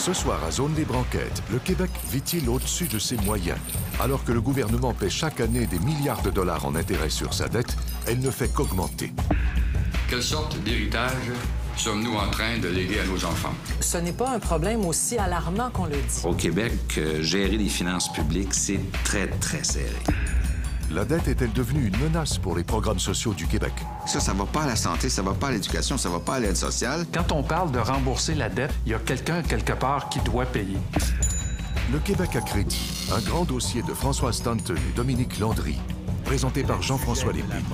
Ce soir, à Zone Libre Enquête, le Québec vit-il au-dessus de ses moyens? Alors que le gouvernement paie chaque année des milliards de dollars en intérêts sur sa dette, elle ne fait qu'augmenter. Quelle sorte d'héritage sommes-nous en train de léguer à nos enfants? Ce n'est pas un problème aussi alarmant qu'on le dit. Au Québec, gérer les finances publiques, c'est très, très serré. La dette est-elle devenue une menace pour les programmes sociaux du Québec? Ça va pas à la santé, ça va pas à l'éducation, ça va pas à l'aide sociale. Quand on parle de rembourser la dette, il y a quelqu'un quelque part qui doit payer. Le Québec à crédit, un grand dossier de François Stanton et Dominique Landry, présenté par Jean-François Lépine.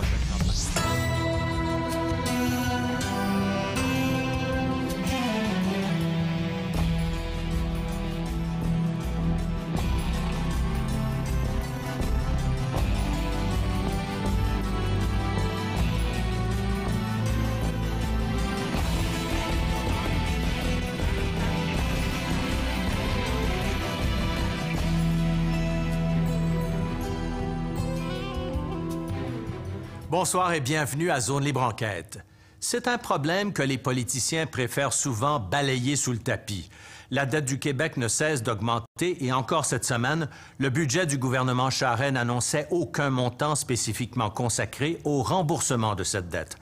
Bonsoir et bienvenue à Zone Libre Enquête. C'est un problème que les politiciens préfèrent souvent balayer sous le tapis. La dette du Québec ne cesse d'augmenter et encore cette semaine, le budget du gouvernement Charest n'annonçait aucun montant spécifiquement consacré au remboursement de cette dette.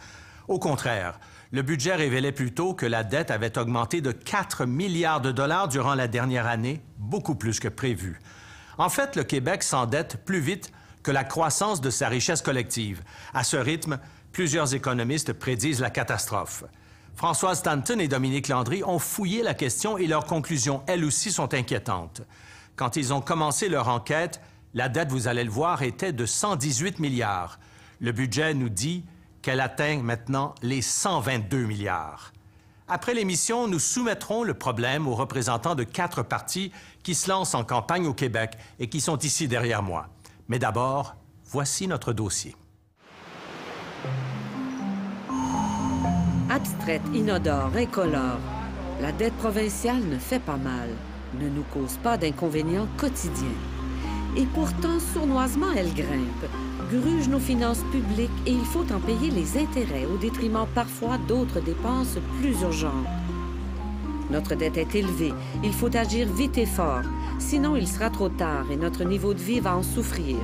Au contraire, le budget révélait plutôt que la dette avait augmenté de 4 milliards de dollars durant la dernière année, beaucoup plus que prévu. En fait, le Québec s'endette plus vite que la croissance de sa richesse collective. À ce rythme, plusieurs économistes prédisent la catastrophe. François Stanton et Dominique Landry ont fouillé la question et leurs conclusions, elles aussi, sont inquiétantes. Quand ils ont commencé leur enquête, la dette, vous allez le voir, était de 118 milliards. Le budget nous dit qu'elle atteint maintenant les 122 milliards. Après l'émission, nous soumettrons le problème aux représentants de 4 partis qui se lancent en campagne au Québec et qui sont ici derrière moi. Mais d'abord, voici notre dossier. Abstraite, inodore, incolore, la dette provinciale ne fait pas mal, ne nous cause pas d'inconvénients quotidiens. Et pourtant, sournoisement, elle grimpe, gruge nos finances publiques et il faut en payer les intérêts au détriment parfois d'autres dépenses plus urgentes. Notre dette est élevée, il faut agir vite et fort, sinon il sera trop tard et notre niveau de vie va en souffrir.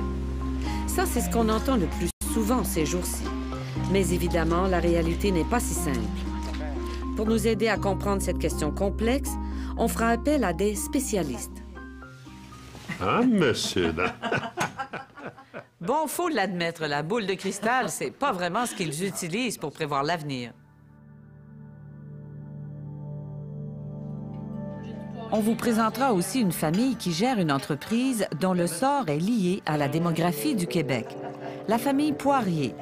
Ça, c'est ce qu'on entend le plus souvent ces jours-ci. Mais évidemment, la réalité n'est pas si simple. Pour nous aider à comprendre cette question complexe, on fera appel à des spécialistes. Ah, monsieur, là. Bon, faut l'admettre, la boule de cristal, c'est pas vraiment ce qu'ils utilisent pour prévoir l'avenir. On vous présentera aussi une famille qui gère une entreprise dont le sort est lié à la démographie du Québec. La famille Poirier.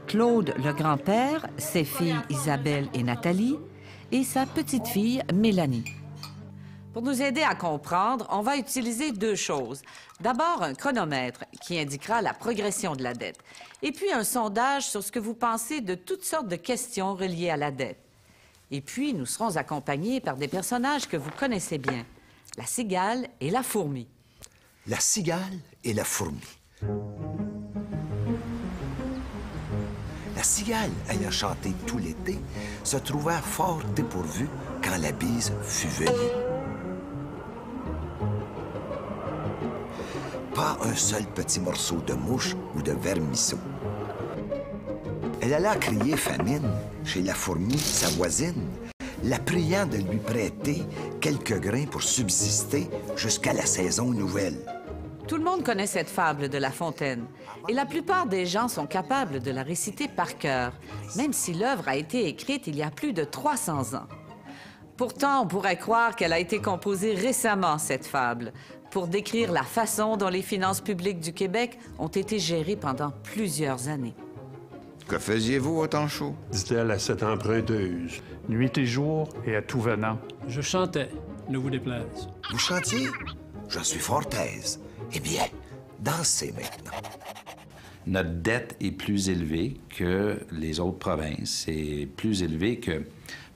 Claude, le grand-père, ses filles Isabelle et Nathalie, et sa petite-fille Mélanie. Pour nous aider à comprendre, on va utiliser 2 choses. D'abord, un chronomètre qui indiquera la progression de la dette, et puis un sondage sur ce que vous pensez de toutes sortes de questions reliées à la dette. Et puis, nous serons accompagnés par des personnages que vous connaissez bien, la cigale et la fourmi. La cigale et la fourmi. La cigale, ayant chanté tout l'été, se trouva fort dépourvue quand la bise fut venue. Pas un seul petit morceau de mouche ou de vermisseau. Elle alla crier famine chez la fourmi, sa voisine, la priant de lui prêter quelques grains pour subsister jusqu'à la saison nouvelle. Tout le monde connaît cette fable de La Fontaine, et la plupart des gens sont capables de la réciter par cœur, même si l'œuvre a été écrite il y a plus de 300 ans. Pourtant, on pourrait croire qu'elle a été composée récemment, cette fable, pour décrire la façon dont les finances publiques du Québec ont été gérées pendant plusieurs années. Que faisiez-vous au temps chaud? Dit-elle à cette emprunteuse. Nuit et jour et à tout venant. Je chantais, ne vous déplaise. Vous chantiez? Je suis fort aise. Eh bien, dansez maintenant. Notre dette est plus élevée que les autres provinces et plus élevée que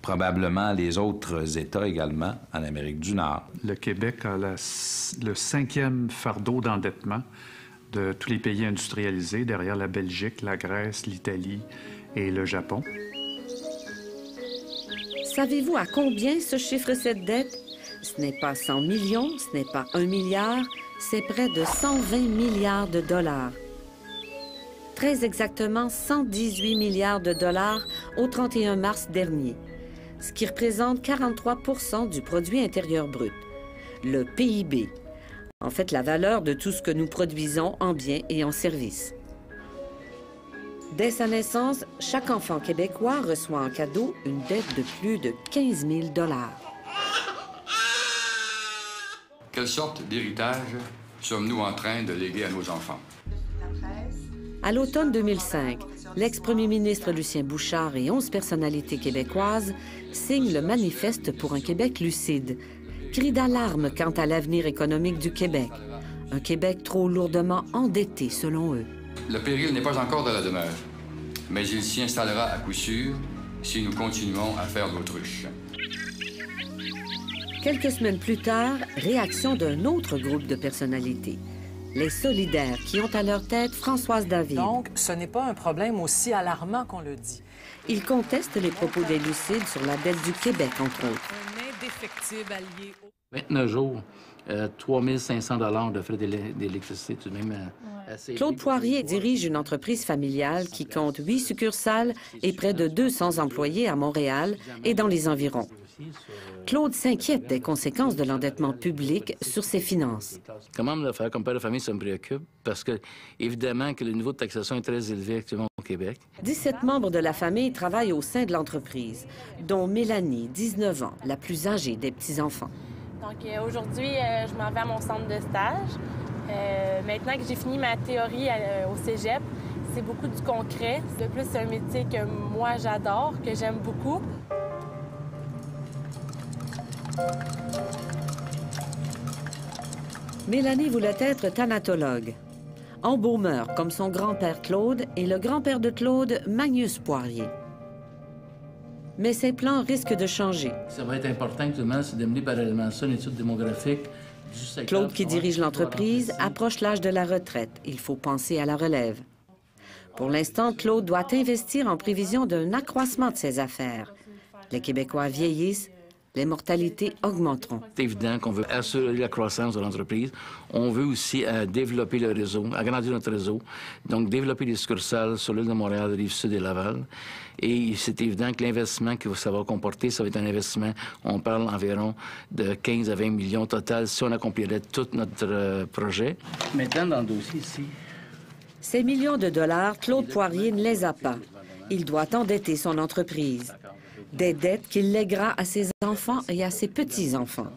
probablement les autres États également en Amérique du Nord. Le Québec a le 5e fardeau d'endettement de tous les pays industrialisés, derrière la Belgique, la Grèce, l'Italie et le Japon. Savez-vous à combien se chiffre cette dette? Ce n'est pas 100 millions, ce n'est pas 1 milliard, c'est près de 120 milliards de dollars. Très exactement 118 milliards de dollars au 31 mars dernier, ce qui représente 43 % du produit intérieur brut, le PIB. En fait, la valeur de tout ce que nous produisons en biens et en services. Dès sa naissance, chaque enfant québécois reçoit en cadeau une dette de plus de 15 000 $. Quelle sorte d'héritage sommes-nous en train de léguer à nos enfants? À l'automne 2005, l'ex-premier ministre Lucien Bouchard et 11 personnalités québécoises signent le Manifeste pour un Québec lucide, cri d'alarme quant à l'avenir économique du Québec. Un Québec trop lourdement endetté, selon eux. Le péril n'est pas encore de la demeure, mais il s'y installera à coup sûr si nous continuons à faire l'autruche. Quelques semaines plus tard, réaction d'un autre groupe de personnalités, les Solidaires, qui ont à leur tête Françoise David. Donc, ce n'est pas un problème aussi alarmant qu'on le dit. Ils contestent les propos des Lucides sur la dette du Québec, entre autres. Un indéfectible allié au... 29 jours, 3 500 $ de frais d'électricité, tout de même assez... Claude Poirier dirige une entreprise familiale qui compte 8 succursales et près de 200 employés à Montréal et dans les environs. Claude s'inquiète des conséquences de l'endettement public sur ses finances. Comment me le faire comme père de famille, ça me préoccupe parce que, évidemment, que le niveau de taxation est très élevé actuellement au Québec. 17 membres de la famille travaillent au sein de l'entreprise, dont Mélanie, 19 ans, la plus âgée des petits-enfants. Donc aujourd'hui, je m'en vais à mon centre de stage. Maintenant que j'ai fini ma théorie au cégep, c'est beaucoup du concret. De plus, c'est un métier que moi, j'adore, que j'aime beaucoup. Mélanie voulait être thanatologue, embaumeur comme son grand-père Claude et le grand-père de Claude, Magnus Poirier. Mais ses plans risquent de changer. Ça va être important actuellement, c'est de mener parallèlement à ça une étude démographique du secteur. Claude, qui dirige l'entreprise, approche l'âge de la retraite. Il faut penser à la relève. Pour l'instant, Claude doit investir en prévision d'un accroissement de ses affaires. Les Québécois vieillissent, les mortalités augmenteront. C'est évident qu'on veut assurer la croissance de l'entreprise. On veut aussi développer le réseau, agrandir notre réseau, donc développer les succursales sur l'île de Montréal, Rive-Sud et Laval. Et c'est évident que l'investissement que ça va comporter, ça va être un investissement, on parle environ de 15 à 20 millions total si on accomplirait tout notre projet. Maintenant, dans le dossier ici... Ces millions de dollars, Claude Poirier ne les a pas. Il doit endetter son entreprise. Des dettes qu'il lèguera à ses enfants et à ses petits-enfants.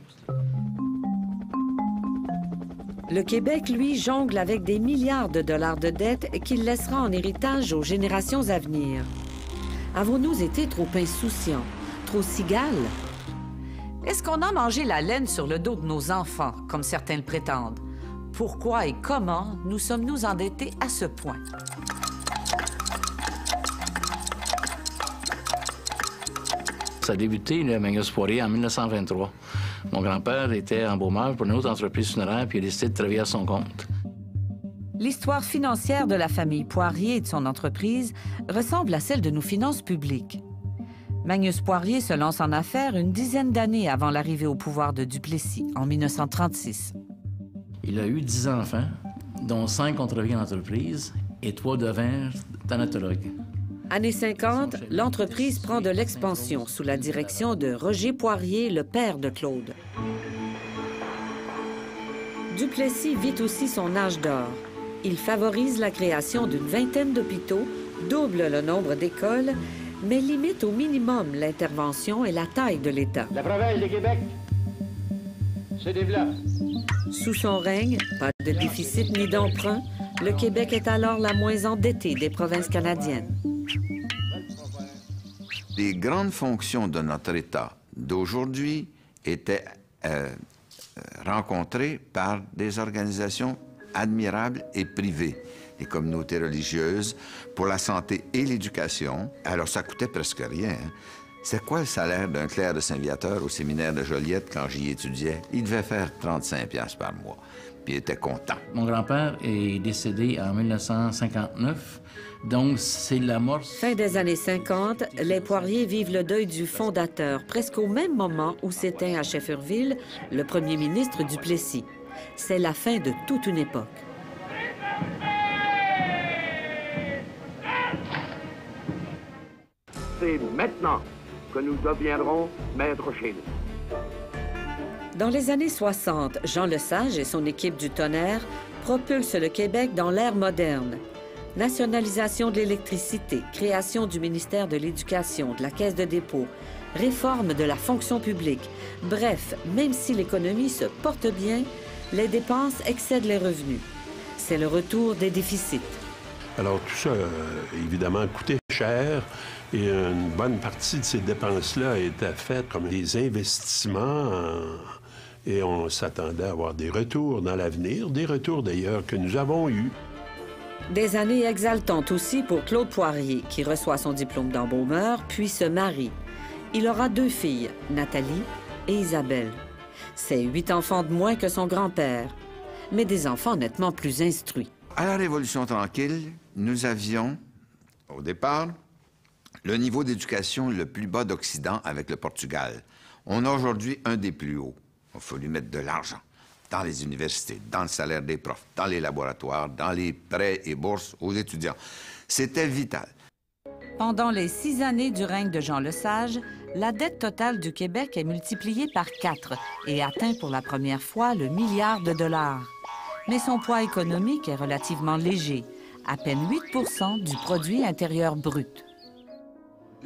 Le Québec, lui, jongle avec des milliards de dollars de dettes qu'il laissera en héritage aux générations à venir. Avons-nous été trop insouciants, trop cigales? Est-ce qu'on a mangé la laine sur le dos de nos enfants, comme certains le prétendent? Pourquoi et comment nous sommes-nous endettés à ce point? Ça a débuté, le Magnus Poirier, en 1923. Mon grand-père était embaumeur pour une autre entreprise funéraire, puis il a décidé de travailler à son compte. L'histoire financière de la famille Poirier et de son entreprise ressemble à celle de nos finances publiques. Magnus Poirier se lance en affaires une dizaine d'années avant l'arrivée au pouvoir de Duplessis, en 1936. Il a eu 10 enfants, dont 5 ont travaillé en entreprise et 3 devinrent thanatologues. Années 50, l'entreprise prend de l'expansion sous la direction de Roger Poirier, le père de Claude. Duplessis vit aussi son âge d'or. Il favorise la création d'une vingtaine d'hôpitaux, double le nombre d'écoles, mais limite au minimum l'intervention et la taille de l'État. La province de Québec se développe. Sous son règne, pas de déficit ni d'emprunt, le Québec est alors la moins endettée des provinces canadiennes. Les grandes fonctions de notre État d'aujourd'hui étaient rencontrées par des organisations admirables et privées, les communautés religieuses, pour la santé et l'éducation. Alors, ça coûtait presque rien. Hein? C'est quoi le salaire d'un clerc de Saint-Viateur au séminaire de Joliette quand j'y étudiais? Il devait faire 35$ par mois. puis il était content. Mon grand-père est décédé en 1959, donc c'est l'amorce. Fin des années 50, les Poirier vivent le deuil du fondateur, presque au même moment où s'éteint à Shefferville le premier ministre Duplessis. C'est la fin de toute une époque. C'est maintenant que nous deviendrons maîtres chez nous. Dans les années 60, Jean Lesage et son équipe du Tonnerre propulsent le Québec dans l'ère moderne. Nationalisation de l'électricité, création du ministère de l'Éducation, de la Caisse de dépôt, réforme de la fonction publique. Bref, même si l'économie se porte bien, les dépenses excèdent les revenus. C'est le retour des déficits. Alors tout ça, évidemment, coûtait cher et une bonne partie de ces dépenses-là étaient faites comme des investissements et on s'attendait à avoir des retours dans l'avenir, des retours d'ailleurs que nous avons eus. Des années exaltantes aussi pour Claude Poirier, qui reçoit son diplôme d'embaumeur, puis se marie. Il aura 2 filles, Nathalie et Isabelle. C'est 8 enfants de moins que son grand-père, mais des enfants nettement plus instruits. À la Révolution tranquille, nous avions, au départ, le niveau d'éducation le plus bas d'Occident avec le Portugal. On a aujourd'hui un des plus hauts. Il a fallu mettre de l'argent dans les universités, dans le salaire des profs, dans les laboratoires, dans les prêts et bourses aux étudiants. C'était vital. Pendant les 6 années du règne de Jean Lesage, la dette totale du Québec est multipliée par 4 et atteint pour la première fois le milliard de dollars. Mais son poids économique est relativement léger, à peine 8 du produit intérieur brut.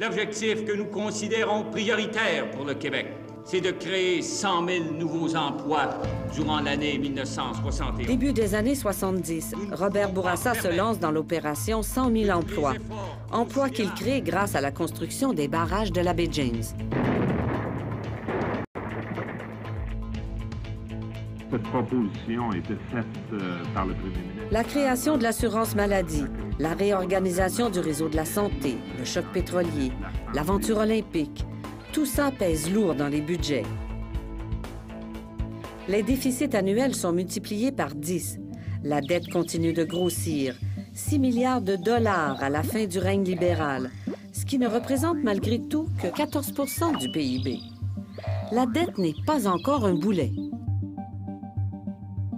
L'objectif que nous considérons prioritaire pour le Québec, c'est de créer 100 000 nouveaux emplois durant l'année 1961. Début des années 70, Robert Bourassa se lance dans l'opération 100 000 emplois. Emplois qu'il crée grâce à la construction des barrages de la baie James. Cette proposition a été faite par le Premier ministre. La création de l'assurance maladie, la réorganisation du réseau de la santé, le choc pétrolier, l'aventure olympique, tout ça pèse lourd dans les budgets. Les déficits annuels sont multipliés par 10. La dette continue de grossir. 6 milliards de dollars à la fin du règne libéral, ce qui ne représente malgré tout que 14 % du PIB. La dette n'est pas encore un boulet.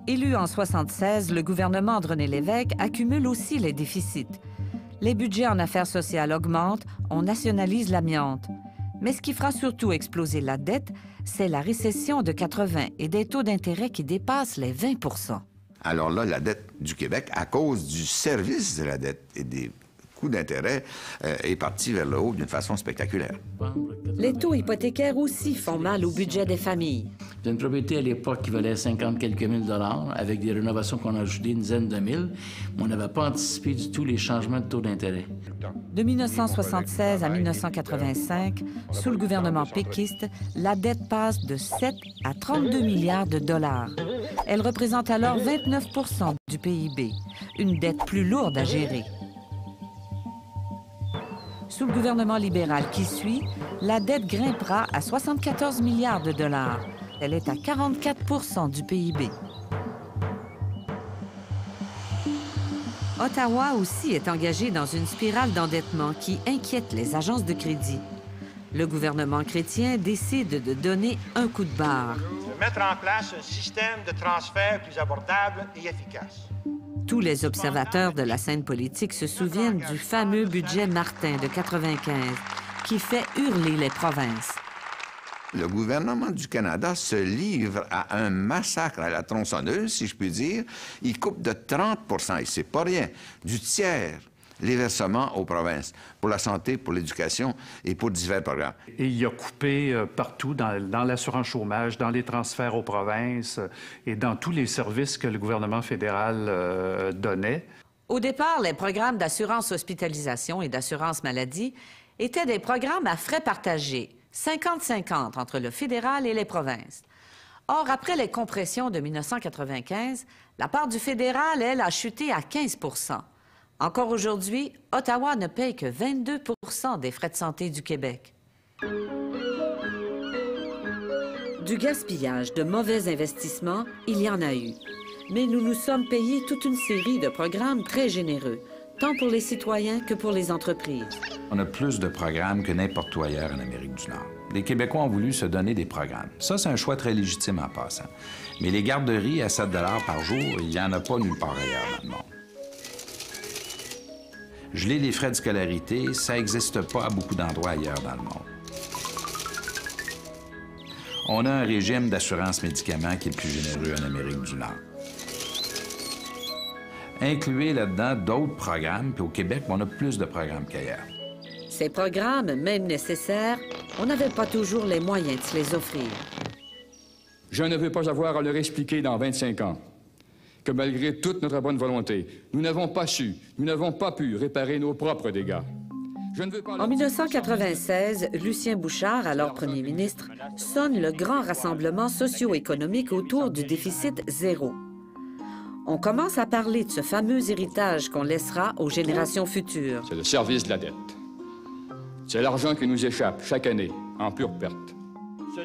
Élu en 1976, le gouvernement de René Lévesque accumule aussi les déficits. Les budgets en affaires sociales augmentent, on nationalise l'amiante. Mais ce qui fera surtout exploser la dette, c'est la récession de 80 et des taux d'intérêt qui dépassent les 20 %. Alors là, la dette du Québec, à cause du service de la dette et des coûts d'intérêt, est partie vers le haut d'une façon spectaculaire. Les taux hypothécaires aussi font mal au budget des familles. Une propriété à l'époque qui valait 50 quelques mille dollars, avec des rénovations qu'on a ajoutées une dizaine de mille, mais on n'avait pas anticipé du tout les changements de taux d'intérêt. De 1976 à 1985, sous le gouvernement péquiste, la dette passe de 7 à 32 milliards de dollars. Elle représente alors 29 % du PIB, une dette plus lourde à gérer. Sous le gouvernement libéral qui suit, la dette grimpera à 74 milliards de dollars. Elle est à 44 % du PIB. Ottawa aussi est engagé dans une spirale d'endettement qui inquiète les agences de crédit. Le gouvernement chrétien décide de donner un coup de barre. De mettre en place un système de transfert plus abordable et efficace. Tous les observateurs de la scène politique se souviennent du fameux budget Martin de 1995 qui fait hurler les provinces. Le gouvernement du Canada se livre à un massacre à la tronçonneuse, si je puis dire. Il coupe de 30 %, et c'est pas rien, du tiers, les versements aux provinces, pour la santé, pour l'éducation et pour divers programmes. Et il a coupé partout, dans l'assurance chômage, dans les transferts aux provinces et dans tous les services que le gouvernement fédéral donnait. Au départ, les programmes d'assurance hospitalisation et d'assurance maladie étaient des programmes à frais partagés, 50-50 entre le fédéral et les provinces. Or, après les compressions de 1995, la part du fédéral, elle, a chuté à 15 %. Encore aujourd'hui, Ottawa ne paye que 22 % des frais de santé du Québec. Du gaspillage, de mauvais investissements, il y en a eu. Mais nous nous sommes payés toute une série de programmes très généreux, tant pour les citoyens que pour les entreprises. On a plus de programmes que n'importe où ailleurs en Amérique du Nord. Les Québécois ont voulu se donner des programmes. Ça, c'est un choix très légitime en passant. Mais les garderies à 7 $ par jour, il n'y en a pas nulle part ailleurs dans le monde. Geler les frais de scolarité, ça n'existe pas à beaucoup d'endroits ailleurs dans le monde. On a un régime d'assurance médicaments qui est le plus généreux en Amérique du Nord. Incluez là-dedans d'autres programmes, puis au Québec, on a plus de programmes qu'ailleurs. Ces programmes, même nécessaires, on n'avait pas toujours les moyens de se les offrir. Je ne veux pas avoir à leur expliquer dans 25 ans que malgré toute notre bonne volonté, nous n'avons pas su, nous n'avons pas pu réparer nos propres dégâts. En 1996, Lucien Bouchard, alors premier ministre, sonne le grand rassemblement socio-économique autour du déficit zéro. On commence à parler de ce fameux héritage qu'on laissera aux générations futures. C'est le service de la dette. C'est l'argent qui nous échappe chaque année, en pure perte.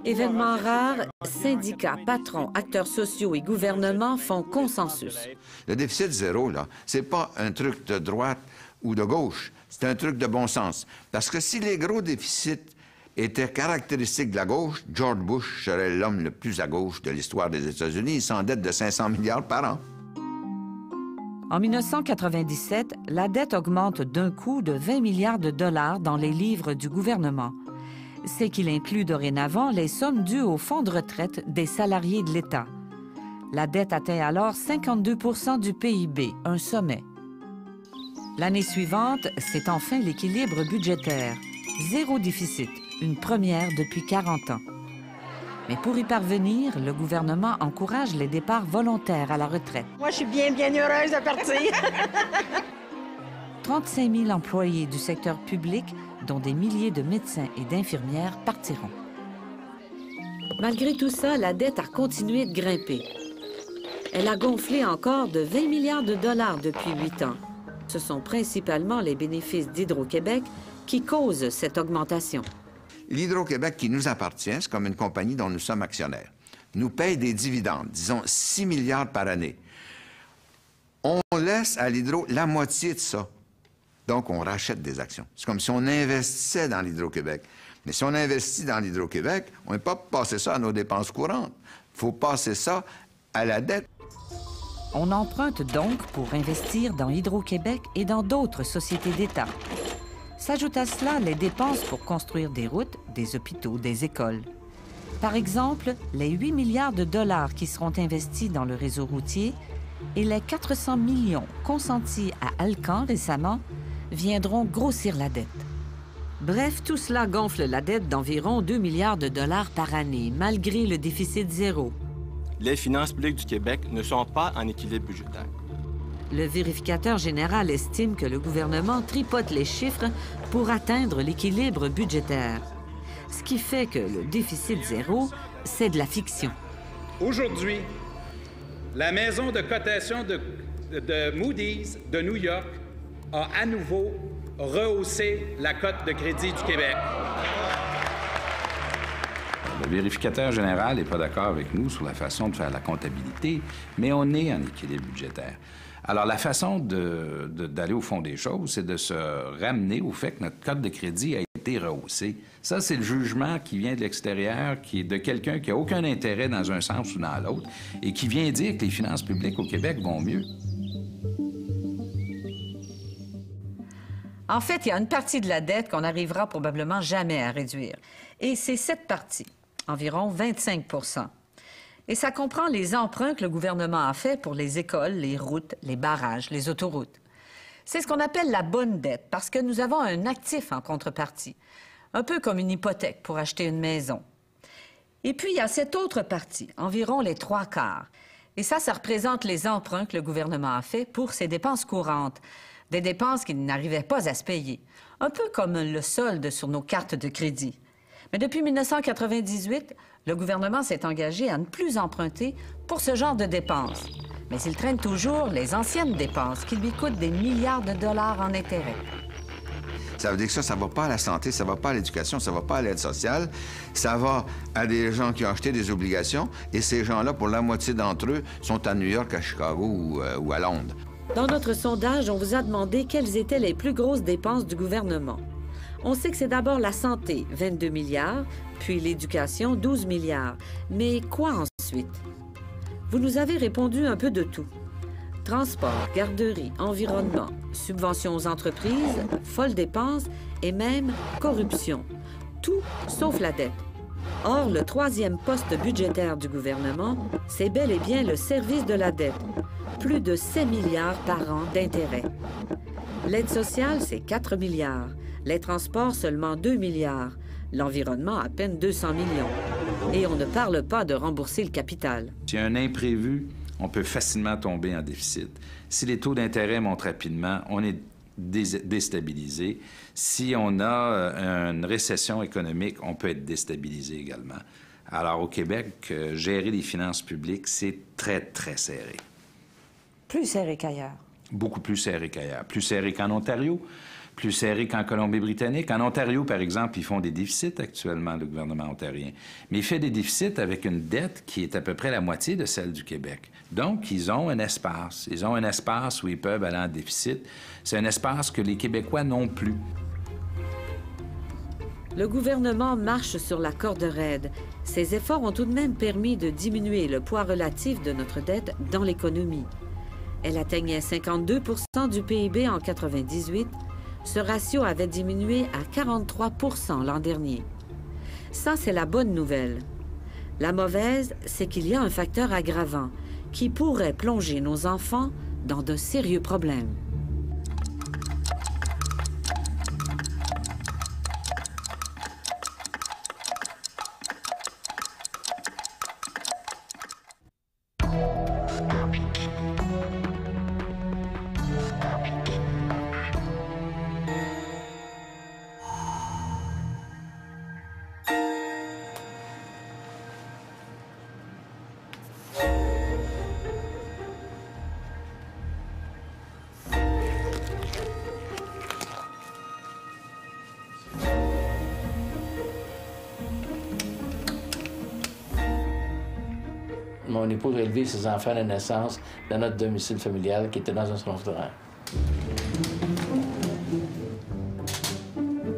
Événement rare, syndicats, patrons, acteurs sociaux et gouvernements font consensus. Le déficit zéro, là, c'est pas un truc de droite ou de gauche, c'est un truc de bon sens. Parce que si les gros déficits étaient caractéristiques de la gauche, George Bush serait l'homme le plus à gauche de l'histoire des États-Unis. Il s'endette de 500 milliards par an. En 1997, la dette augmente d'un coup de 20 milliards de dollars dans les livres du gouvernement. C'est qu'il inclut dorénavant les sommes dues au fonds de retraite des salariés de l'État. La dette atteint alors 52 % du PIB, un sommet. L'année suivante, c'est enfin l'équilibre budgétaire. Zéro déficit, une première depuis 40 ans. Mais pour y parvenir, le gouvernement encourage les départs volontaires à la retraite. Moi, je suis bien heureuse de partir. 35 000 employés du secteur public, dont des milliers de médecins et d'infirmières, partiront. Malgré tout ça, la dette a continué de grimper. Elle a gonflé encore de 20 milliards de dollars depuis 8 ans. Ce sont principalement les bénéfices d'Hydro-Québec qui causent cette augmentation. L'Hydro-Québec qui nous appartient, c'est comme une compagnie dont nous sommes actionnaires, nous paye des dividendes, disons 6 milliards par année. On laisse à l'Hydro la moitié de ça. Donc, on rachète des actions. C'est comme si on investissait dans l'Hydro-Québec. Mais si on investit dans l'Hydro-Québec, on ne peut pas passer ça à nos dépenses courantes. Il faut passer ça à la dette. On emprunte donc pour investir dans Hydro-Québec et dans d'autres sociétés d'État. S'ajoutent à cela les dépenses pour construire des routes, des hôpitaux, des écoles. Par exemple, les 8 milliards de dollars qui seront investis dans le réseau routier et les 400 millions consentis à Alcan récemment viendront grossir la dette. Bref, tout cela gonfle la dette d'environ 2 milliards de dollars par année, malgré le déficit zéro. Les finances publiques du Québec ne sont pas en équilibre budgétaire. Le vérificateur général estime que le gouvernement tripote les chiffres pour atteindre l'équilibre budgétaire. Ce qui fait que le déficit zéro, c'est de la fiction. Aujourd'hui, la maison de cotation de Moody's de New York a à nouveau rehaussé la cote de crédit du Québec. Le vérificateur général n'est pas d'accord avec nous sur la façon de faire la comptabilité, mais on est en équilibre budgétaire. Alors, la façon d'aller au fond des choses, c'est de se ramener au fait que notre cote de crédit a été rehaussée. Ça, c'est le jugement qui vient de l'extérieur, qui est de quelqu'un qui n'a aucun intérêt dans un sens ou dans l'autre, et qui vient dire que les finances publiques au Québec vont mieux. En fait, il y a une partie de la dette qu'on n'arrivera probablement jamais à réduire. Et c'est cette partie, environ 25 %. Et ça comprend les emprunts que le gouvernement a faits pour les écoles, les routes, les barrages, les autoroutes. C'est ce qu'on appelle la bonne dette, parce que nous avons un actif en contrepartie, un peu comme une hypothèque pour acheter une maison. Et puis, il y a cette autre partie, environ les 3/4. Et ça représente les emprunts que le gouvernement a faits pour ses dépenses courantes, des dépenses qui n'arrivaient pas à se payer, un peu comme le solde sur nos cartes de crédit. Mais depuis 1998, le gouvernement s'est engagé à ne plus emprunter pour ce genre de dépenses. Mais il traîne toujours les anciennes dépenses qui lui coûtent des milliards de dollars en intérêts. Ça veut dire que ça va pas à la santé, ça va pas à l'éducation, ça va pas à l'aide sociale, ça va à des gens qui ont acheté des obligations, et ces gens-là, pour la moitié d'entre eux, sont à New York, à Chicago ou à Londres. Dans notre sondage, on vous a demandé quelles étaient les plus grosses dépenses du gouvernement. On sait que c'est d'abord la santé, 22 milliards, puis l'éducation, 12 milliards. Mais quoi ensuite? Vous nous avez répondu un peu de tout. Transport, garderie, environnement, subventions aux entreprises, folles dépenses et même corruption. Tout sauf la dette. Or, le troisième poste budgétaire du gouvernement, c'est bel et bien le service de la dette. Plus de 7 milliards par an d'intérêts. L'aide sociale, c'est 4 milliards. Les transports, seulement 2 milliards. L'environnement, à peine 200 millions. Et on ne parle pas de rembourser le capital. S'il y a un imprévu, on peut facilement tomber en déficit. Si les taux d'intérêt montent rapidement, on est déstabilisé. Si on a une récession économique, on peut être déstabilisé également. Alors, au Québec, gérer les finances publiques, c'est très, très serré. Plus serré qu'ailleurs. Beaucoup plus serré qu'ailleurs. Plus serré qu'en Ontario, plus serré qu'en Colombie-Britannique. En Ontario, par exemple, ils font des déficits actuellement, le gouvernement ontarien. Mais il fait des déficits avec une dette qui est à peu près la moitié de celle du Québec. Donc, ils ont un espace. Ils ont un espace où ils peuvent aller en déficit. C'est un espace que les Québécois n'ont plus. Le gouvernement marche sur la corde raide. Ces efforts ont tout de même permis de diminuer le poids relatif de notre dette dans l'économie. Elle atteignait 52 % du PIB en 1998. Ce ratio avait diminué à 43 % l'an dernier. Ça, c'est la bonne nouvelle. La mauvaise, c'est qu'il y a un facteur aggravant qui pourrait plonger nos enfants dans de sérieux problèmes. Mon épouse a élevé ses enfants à la naissance dans notre domicile familial qui était dans un sanctuaire.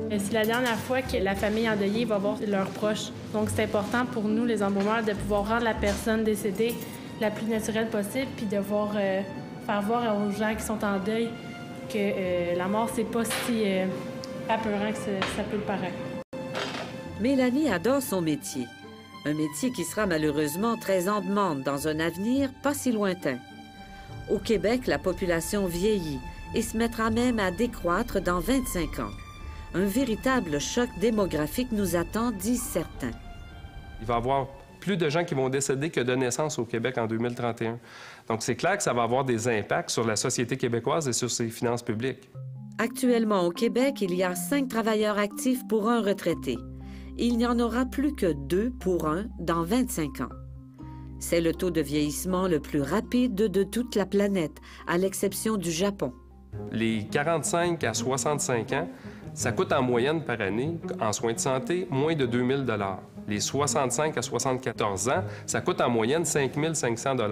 C'est la dernière fois que la famille endeuillée va voir leurs proches. Donc, c'est important pour nous, les embaumeurs, de pouvoir rendre la personne décédée la plus naturelle possible puis de faire voir aux gens qui sont en deuil que la mort, c'est pas si apeurant que ça peut le paraître. Mélanie adore son métier. Un métier qui sera malheureusement très en demande dans un avenir pas si lointain. Au Québec, la population vieillit et se mettra même à décroître dans 25 ans. Un véritable choc démographique nous attend, disent certains. Il va y avoir plus de gens qui vont décéder que de naissances au Québec en 2031. Donc, c'est clair que ça va avoir des impacts sur la société québécoise et sur ses finances publiques. Actuellement, au Québec, il y a 5 travailleurs actifs pour un retraité. Il n'y en aura plus que 2 pour 1 dans 25 ans. C'est le taux de vieillissement le plus rapide de toute la planète, à l'exception du Japon. Les 45 à 65 ans, ça coûte en moyenne par année, en soins de santé, moins de 2 000 $. Les 65 à 74 ans, ça coûte en moyenne 5 500 $.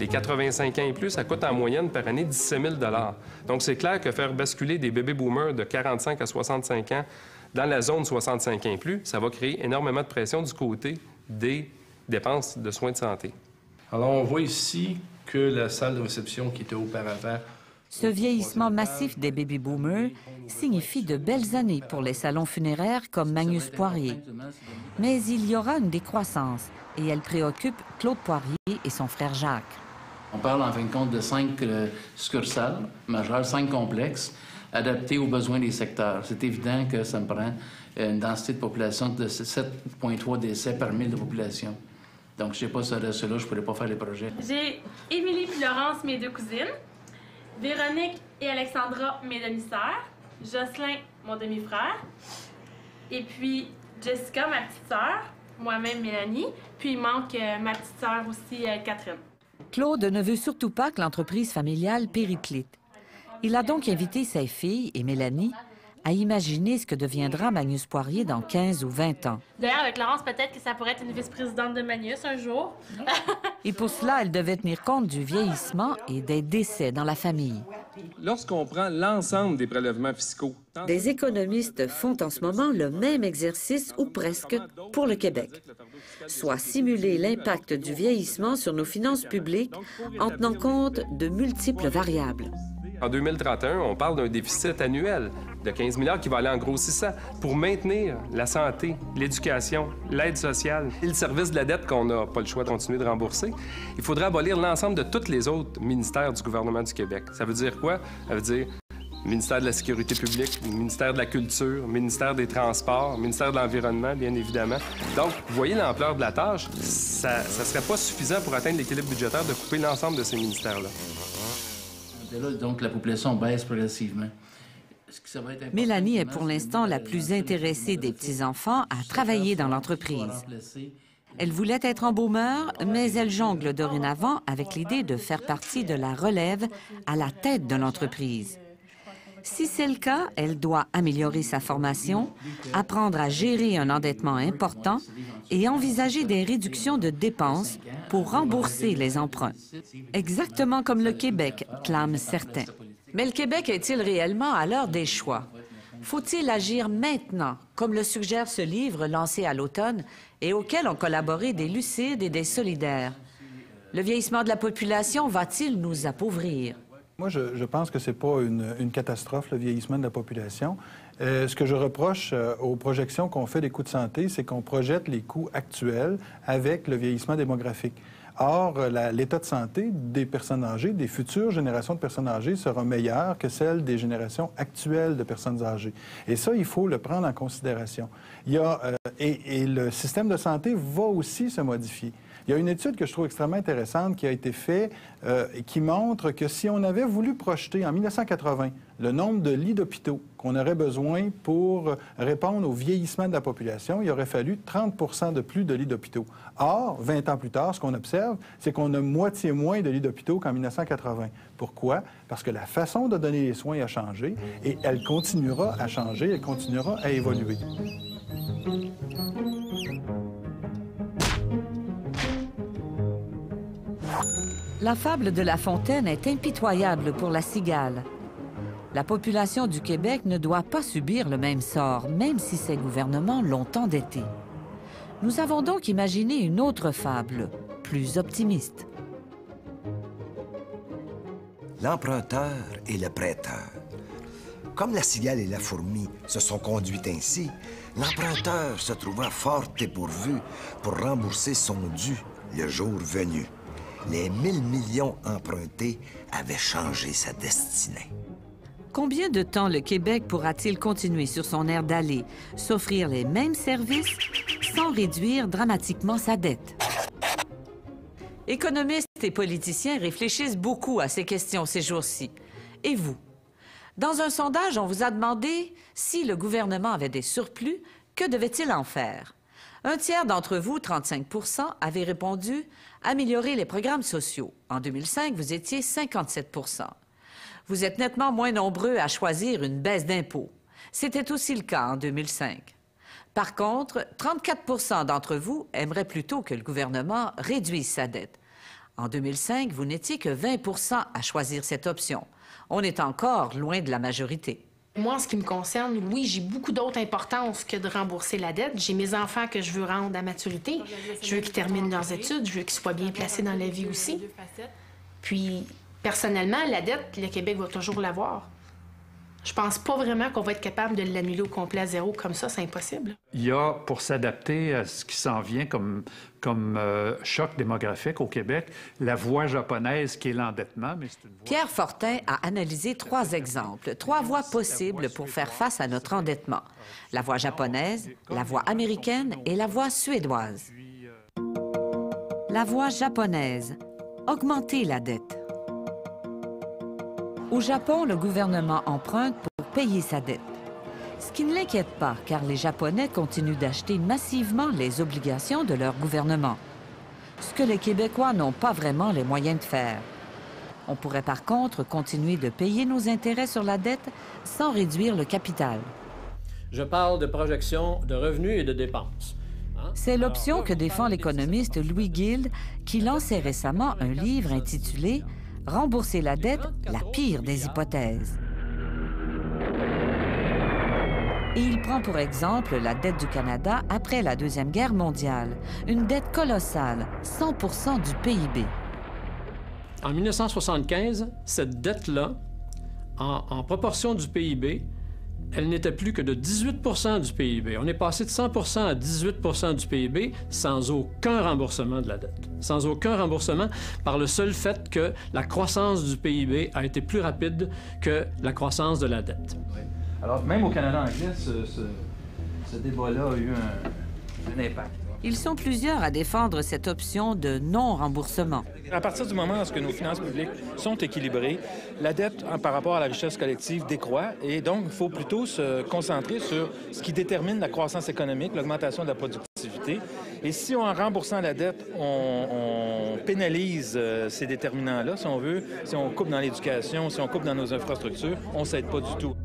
Les 85 ans et plus, ça coûte en moyenne par année 17 000 $. Donc, c'est clair que faire basculer des bébés-boomers de 45 à 65 ans dans la zone 65 ans et plus, ça va créer énormément de pression du côté des dépenses de soins de santé. Alors, on voit ici que la salle de réception qui était auparavant... Ce vieillissement massif des baby-boomers signifie de belles années pour les salons funéraires comme Magnus Poirier. Mais il y aura une décroissance et elle préoccupe Claude Poirier et son frère Jacques. On parle en fin de compte de 5 succursales majeures, 5 complexes, adaptés aux besoins des secteurs. C'est évident que ça me prend une densité de population de 7,3 décès par 1000 de population. Donc, je ne sais pas ça reste là, je ne pourrais pas faire les projets. J'ai Émilie et Laurence, mes 2 cousines, Véronique et Alexandra, mes demi-sœurs, Jocelyn, mon demi-frère, et puis Jessica, ma petite sœur, moi-même Mélanie, puis il manque ma petite sœur aussi, Catherine. Claude ne veut surtout pas que l'entreprise familiale périclite. Il a donc invité ses filles et Mélanie à imaginer ce que deviendra Magnus Poirier dans 15 ou 20 ans. D'ailleurs, avec Laurence, peut-être que ça pourrait être une vice-présidente de Magnus un jour. Et pour cela, elle devait tenir compte du vieillissement et des décès dans la famille. Lorsqu'on prend l'ensemble des prélèvements fiscaux... Des économistes font en ce moment le même exercice, ou presque, pour le Québec. Soit simuler l'impact du vieillissement sur nos finances publiques en tenant compte de multiples variables. En 2031, on parle d'un déficit annuel de 15 milliards qui va aller en grossissant pour maintenir la santé, l'éducation, l'aide sociale et le service de la dette qu'on n'a pas le choix de continuer de rembourser. Il faudrait abolir l'ensemble de tous les autres ministères du gouvernement du Québec. Ça veut dire quoi? Ça veut dire ministère de la Sécurité publique, ministère de la Culture, ministère des Transports, ministère de l'Environnement, bien évidemment. Donc, vous voyez l'ampleur de la tâche, ça ne serait pas suffisant pour atteindre l'équilibre budgétaire de couper l'ensemble de ces ministères-là. Donc, la population baisse progressivement. Mélanie est pour l'instant la plus intéressée des petits-enfants à travailler dans l'entreprise. Elle voulait être embaumeur, mais elle jongle dorénavant avec l'idée de faire partie de la relève à la tête de l'entreprise. Si c'est le cas, elle doit améliorer sa formation, apprendre à gérer un endettement important et envisager des réductions de dépenses pour rembourser les emprunts. Exactement comme le Québec, clament certains. Mais le Québec est-il réellement à l'heure des choix? Faut-il agir maintenant, comme le suggère ce livre lancé à l'automne et auquel ont collaboré des lucides et des solidaires? Le vieillissement de la population va-t-il nous appauvrir? Moi, je pense que ce n'est pas une catastrophe, le vieillissement de la population. Ce que je reproche aux projections qu'on fait des coûts de santé, c'est qu'on projette les coûts actuels avec le vieillissement démographique. Or, l'état de santé des personnes âgées, des futures générations de personnes âgées, sera meilleur que celle des générations actuelles de personnes âgées. Et ça, il faut le prendre en considération. Et le système de santé va aussi se modifier. Il y a une étude que je trouve extrêmement intéressante qui a été faite et qui montre que si on avait voulu projeter en 1980 le nombre de lits d'hôpitaux qu'on aurait besoin pour répondre au vieillissement de la population, il aurait fallu 30 de plus de lits d'hôpitaux. Or, 20 ans plus tard, ce qu'on observe, c'est qu'on a moitié moins de lits d'hôpitaux qu'en 1980. Pourquoi? Parce que la façon de donner les soins a changé et elle continuera à changer, elle continuera à évoluer. La fable de La Fontaine est impitoyable pour la cigale. La population du Québec ne doit pas subir le même sort, même si ses gouvernements l'ont endetté. Nous avons donc imaginé une autre fable, plus optimiste. L'emprunteur et le prêteur. Comme la cigale et la fourmi se sont conduites ainsi, l'emprunteur se trouva fort dépourvu pour rembourser son dû le jour venu. Les 1000 millions empruntés avaient changé sa destinée. Combien de temps le Québec pourra-t-il continuer sur son air d'aller, s'offrir les mêmes services sans réduire dramatiquement sa dette? Économistes et politiciens réfléchissent beaucoup à ces questions ces jours-ci. Et vous? Dans un sondage, on vous a demandé si le gouvernement avait des surplus, que devait-il en faire? Un tiers d'entre vous, 35 %, avaient répondu « améliorer les programmes sociaux ». En 2005, vous étiez 57 %. Vous êtes nettement moins nombreux à choisir une baisse d'impôts. C'était aussi le cas en 2005. Par contre, 34 % d'entre vous aimeraient plutôt que le gouvernement réduise sa dette. En 2005, vous n'étiez que 20 % à choisir cette option. On est encore loin de la majorité. Moi, en ce qui me concerne, oui, j'ai beaucoup d'autres importances que de rembourser la dette. J'ai mes enfants que je veux rendre à maturité. Je veux qu'ils terminent leurs études. Je veux qu'ils soient bien placés dans la vie aussi. Puis, personnellement, la dette, le Québec va toujours l'avoir. Je pense pas vraiment qu'on va être capable de l'annuler au complet à zéro comme ça, c'est impossible. Il y a, pour s'adapter à ce qui s'en vient comme choc démographique au Québec, la voie japonaise qui est l'endettement. Pierre Fortin a analysé 3 exemples, 3 voies possibles pour faire face à notre endettement. La voie japonaise, la voie américaine et la voie suédoise. La voie japonaise, augmenter la dette. Au Japon, le gouvernement emprunte pour payer sa dette. Ce qui ne l'inquiète pas, car les Japonais continuent d'acheter massivement les obligations de leur gouvernement. Ce que les Québécois n'ont pas vraiment les moyens de faire. On pourrait par contre continuer de payer nos intérêts sur la dette sans réduire le capital. Je parle de projection de revenus et de dépenses. C'est l'option que défend l'économiste Louis Guilde, qui lançait récemment un livre intitulé « Rembourser la dette, la pire des hypothèses ». Et il prend pour exemple la dette du Canada après la Deuxième Guerre mondiale, une dette colossale, 100% du PIB. En 1975, cette dette-là, en proportion du PIB, elle n'était plus que de 18 du PIB. On est passé de 100 à 18 du PIB sans aucun remboursement de la dette. Sans aucun remboursement par le seul fait que la croissance du PIB a été plus rapide que la croissance de la dette. Oui. Alors, même au Canada anglais, ce débat-là a eu un impact. Ils sont plusieurs à défendre cette option de non-remboursement. À partir du moment où nos finances publiques sont équilibrées, la dette par rapport à la richesse collective décroît et donc il faut plutôt se concentrer sur ce qui détermine la croissance économique, l'augmentation de la productivité. Et si en remboursant la dette, on pénalise ces déterminants-là, si on veut, si on coupe dans l'éducation, si on coupe dans nos infrastructures, on ne s'aide pas du tout.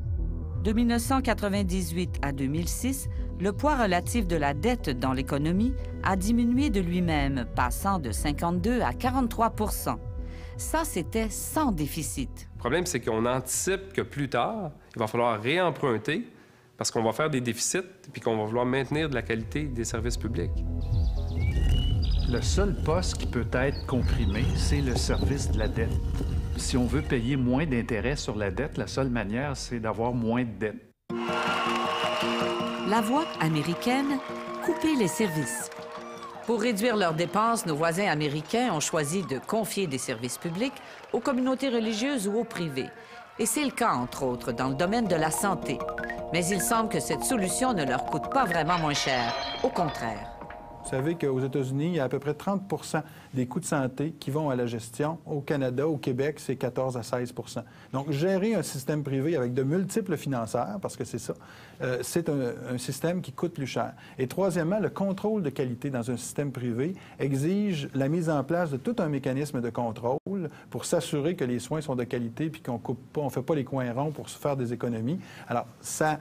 De 1998 à 2006, le poids relatif de la dette dans l'économie a diminué de lui-même, passant de 52 à 43 %. Ça, c'était sans déficit. Le problème, c'est qu'on anticipe que plus tard, il va falloir réemprunter parce qu'on va faire des déficits puis qu'on va vouloir maintenir de la qualité des services publics. Le seul poste qui peut être comprimé, c'est le service de la dette. Si on veut payer moins d'intérêts sur la dette, la seule manière, c'est d'avoir moins de dette. La voie américaine, couper les services. Pour réduire leurs dépenses, nos voisins américains ont choisi de confier des services publics aux communautés religieuses ou au privé. Et c'est le cas, entre autres, dans le domaine de la santé. Mais il semble que cette solution ne leur coûte pas vraiment moins cher. Au contraire. Vous savez qu'aux États-Unis, il y a à peu près 30 des coûts de santé qui vont à la gestion. Au Canada, au Québec, c'est 14 à 16 Donc, gérer un système privé avec de multiples financeurs, parce que c'est ça, c'est un système qui coûte plus cher. Et troisièmement, le contrôle de qualité dans un système privé exige la mise en place de tout un mécanisme de contrôle pour s'assurer que les soins sont de qualité puis qu'on coupe pas, on fait pas les coins ronds pour se faire des économies. Alors, ça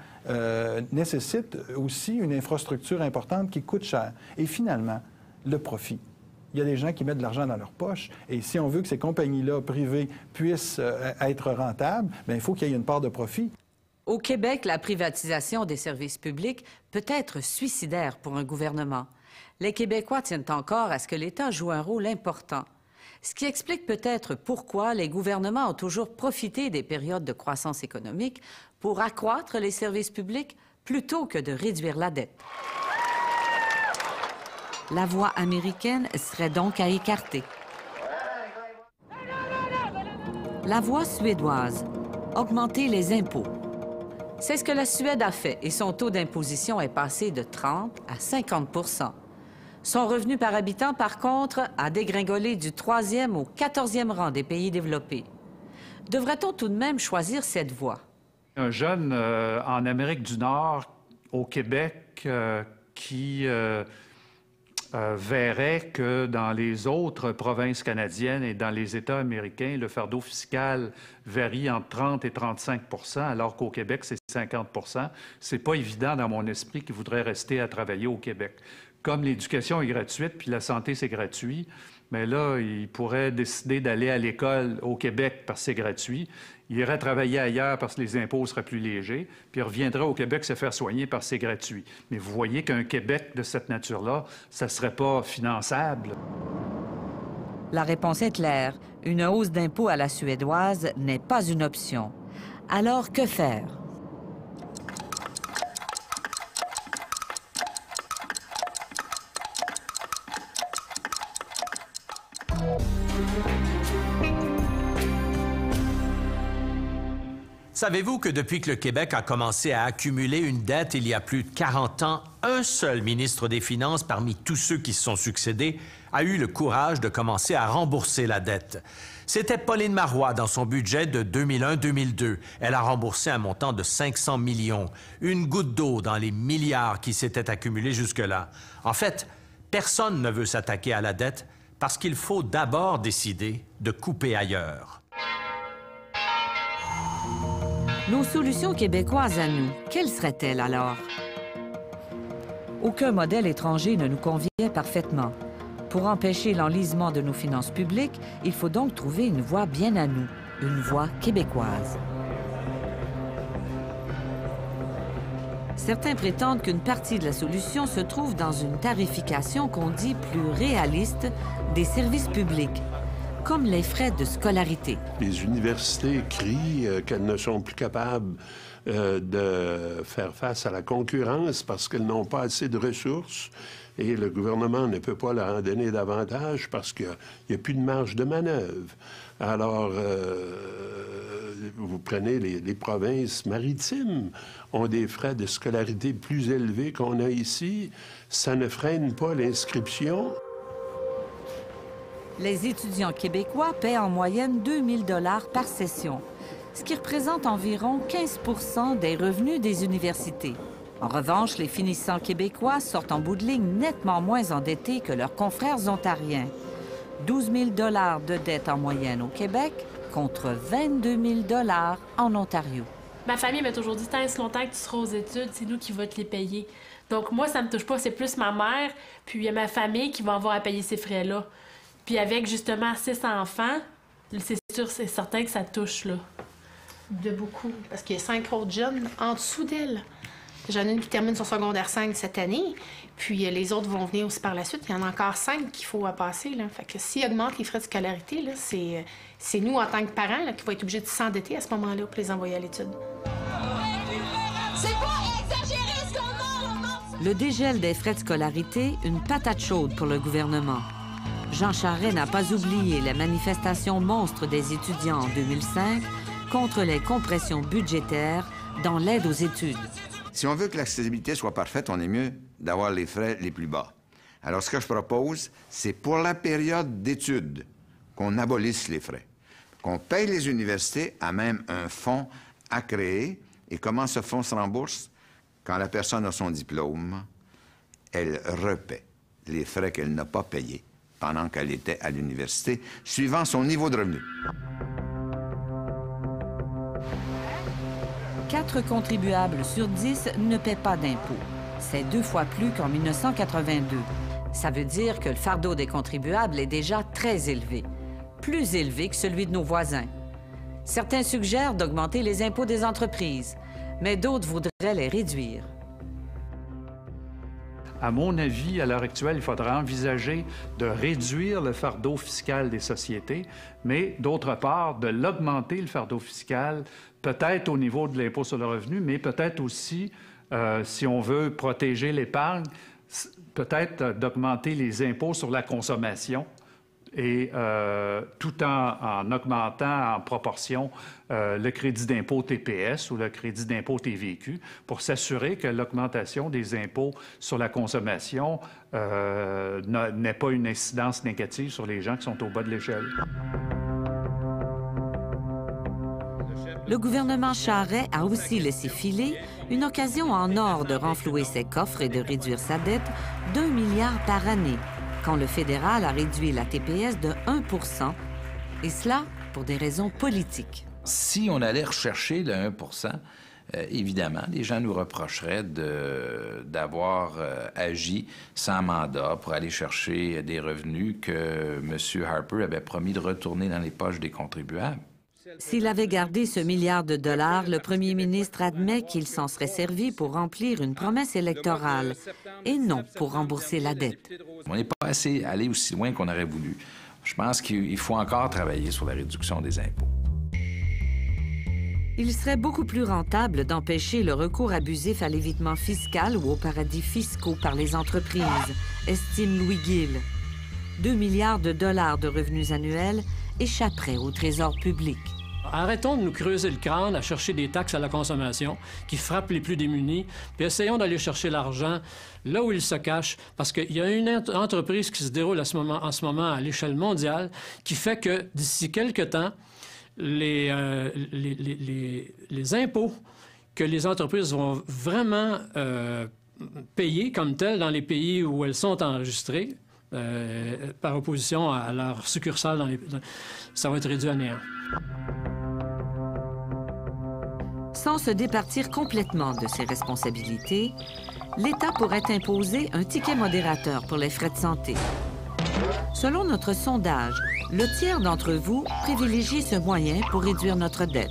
nécessite aussi une infrastructure importante qui coûte cher. Et finalement, le profit. Il y a des gens qui mettent de l'argent dans leur poche. Et si on veut que ces compagnies-là privées puissent être rentables, bien, il faut qu'il y ait une part de profit. Au Québec, la privatisation des services publics peut être suicidaire pour un gouvernement. Les Québécois tiennent encore à ce que l'État joue un rôle important. Ce qui explique peut-être pourquoi les gouvernements ont toujours profité des périodes de croissance économique pour accroître les services publics plutôt que de réduire la dette. La voie américaine serait donc à écarter. La voie suédoise, augmenter les impôts. C'est ce que la Suède a fait et son taux d'imposition est passé de 30 à 50 %. Son revenu par habitant, par contre, a dégringolé du 3e au 14e rang des pays développés. Devrait-on tout de même choisir cette voie? Un jeune en Amérique du Nord, au Québec, qui verrait que dans les autres provinces canadiennes et dans les États américains, le fardeau fiscal varie entre 30 et 35 % alors qu'au Québec, c'est 50 %. C'est pas évident dans mon esprit qu'il voudrait rester à travailler au Québec. Comme l'éducation est gratuite, puis la santé, c'est gratuit, mais là, il pourrait décider d'aller à l'école au Québec parce que c'est gratuit. Il irait travailler ailleurs parce que les impôts seraient plus légers, puis il reviendrait au Québec se faire soigner parce que c'est gratuit. Mais vous voyez qu'un Québec de cette nature-là, ça ne serait pas finançable. La réponse est claire. Une hausse d'impôts à la suédoise n'est pas une option. Alors, que faire? Savez-vous que depuis que le Québec a commencé à accumuler une dette il y a plus de 40 ans, un seul ministre des Finances parmi tous ceux qui se sont succédés a eu le courage de commencer à rembourser la dette? C'était Pauline Marois dans son budget de 2001-2002. Elle a remboursé un montant de 500 millions, une goutte d'eau dans les milliards qui s'étaient accumulés jusque-là. En fait, personne ne veut s'attaquer à la dette parce qu'il faut d'abord décider de couper ailleurs. Nos solutions québécoises à nous, quelles seraient-elles alors? Aucun modèle étranger ne nous convient parfaitement. Pour empêcher l'enlisement de nos finances publiques, il faut donc trouver une voie bien à nous, une voie québécoise. Certains prétendent qu'une partie de la solution se trouve dans une tarification qu'on dit plus réaliste des services publics, comme les frais de scolarité. Les universités crient qu'elles ne sont plus capables de faire face à la concurrence parce qu'elles n'ont pas assez de ressources et le gouvernement ne peut pas leur en donner davantage parce qu'il n'y a plus de marge de manœuvre. Alors, vous prenez les provinces maritimes, ont des frais de scolarité plus élevés qu'on a ici. Ça ne freine pas l'inscription. Les étudiants québécois paient en moyenne 2 000 $ par session, ce qui représente environ 15 % des revenus des universités. En revanche, les finissants québécois sortent en bout de ligne nettement moins endettés que leurs confrères ontariens. 12 000 $ de dette en moyenne au Québec contre 22 000 $ en Ontario. Ma famille m'a toujours dit, tant et si longtemps que tu seras aux études, c'est nous qui va te les payer. Donc moi, ça me touche pas, c'est plus ma mère, puis il y a ma famille qui va avoir à payer ces frais-là. Puis avec, justement, 6 enfants, c'est sûr, c'est certain que ça touche, là. De beaucoup. Parce qu'il y a 5 autres jeunes en dessous d'elle. J'en ai une qui termine son secondaire 5 cette année, puis les autres vont venir aussi par la suite. Il y en a encore 5 qu'il faut passer, là. Fait que s'ils augmentent les frais de scolarité, là, c'est nous, en tant que parents, là, qui vont être obligés de s'endetter à ce moment-là pour les envoyer à l'étude. C'est pas exagéré ce qu'on a! Le dégel des frais de scolarité, une patate chaude pour le gouvernement. Jean Charest n'a pas oublié la manifestation monstre des étudiants en 2005 contre les compressions budgétaires dans l'aide aux études. Si on veut que l'accessibilité soit parfaite, on est mieux d'avoir les frais les plus bas. Alors, ce que je propose, c'est pour la période d'études qu'on abolisse les frais, qu'on paye les universités à même un fonds à créer. Et comment ce fonds se rembourse? Quand la personne a son diplôme, elle repaie les frais qu'elle n'a pas payés pendant qu'elle était à l'université, suivant son niveau de revenu. 4 contribuables sur 10 ne paient pas d'impôts. C'est 2 fois plus qu'en 1982. Ça veut dire que le fardeau des contribuables est déjà très élevé, plus élevé que celui de nos voisins. Certains suggèrent d'augmenter les impôts des entreprises, mais d'autres voudraient les réduire. À mon avis, à l'heure actuelle, il faudra envisager de réduire le fardeau fiscal des sociétés, mais d'autre part, de l'augmenter, le fardeau fiscal, peut-être au niveau de l'impôt sur le revenu, mais peut-être aussi, si on veut protéger l'épargne, peut-être d'augmenter les impôts sur la consommation et tout en augmentant en proportion le crédit d'impôt TPS ou le crédit d'impôt TVQ pour s'assurer que l'augmentation des impôts sur la consommation n'ait pas une incidence négative sur les gens qui sont au bas de l'échelle. Le gouvernement Charest a aussi laissé filer une occasion en or de renflouer ses coffres et de réduire sa dette d'1 milliard par année, quand le fédéral a réduit la TPS de 1 %, et cela pour des raisons politiques. Si on allait rechercher le 1 évidemment, les gens nous reprocheraient d'avoir agi sans mandat pour aller chercher des revenus que M. Harper avait promis de retourner dans les poches des contribuables. S'il avait gardé ce milliard de dollars, le premier ministre admet qu'il s'en serait servi pour remplir une promesse électorale et non pour rembourser la dette. On n'est pas assez allé aussi loin qu'on aurait voulu. Je pense qu'il faut encore travailler sur la réduction des impôts. Il serait beaucoup plus rentable d'empêcher le recours abusif à l'évitement fiscal ou aux paradis fiscaux par les entreprises, estime Louis Gill. 2 milliards de dollars de revenus annuels échapperaient au trésor public. Arrêtons de nous creuser le crâne à chercher des taxes à la consommation qui frappent les plus démunis, puis essayons d'aller chercher l'argent là où il se cache, parce qu'il y a une entreprise qui se déroule en ce moment à l'échelle mondiale qui fait que d'ici quelques temps, les impôts que les entreprises vont vraiment payer comme tels dans les pays où elles sont enregistrées, par opposition à leur succursale, ça va être réduit à néant. Sans se départir complètement de ses responsabilités, l'État pourrait imposer un ticket modérateur pour les frais de santé. Selon notre sondage, le tiers d'entre vous privilégie ce moyen pour réduire notre dette,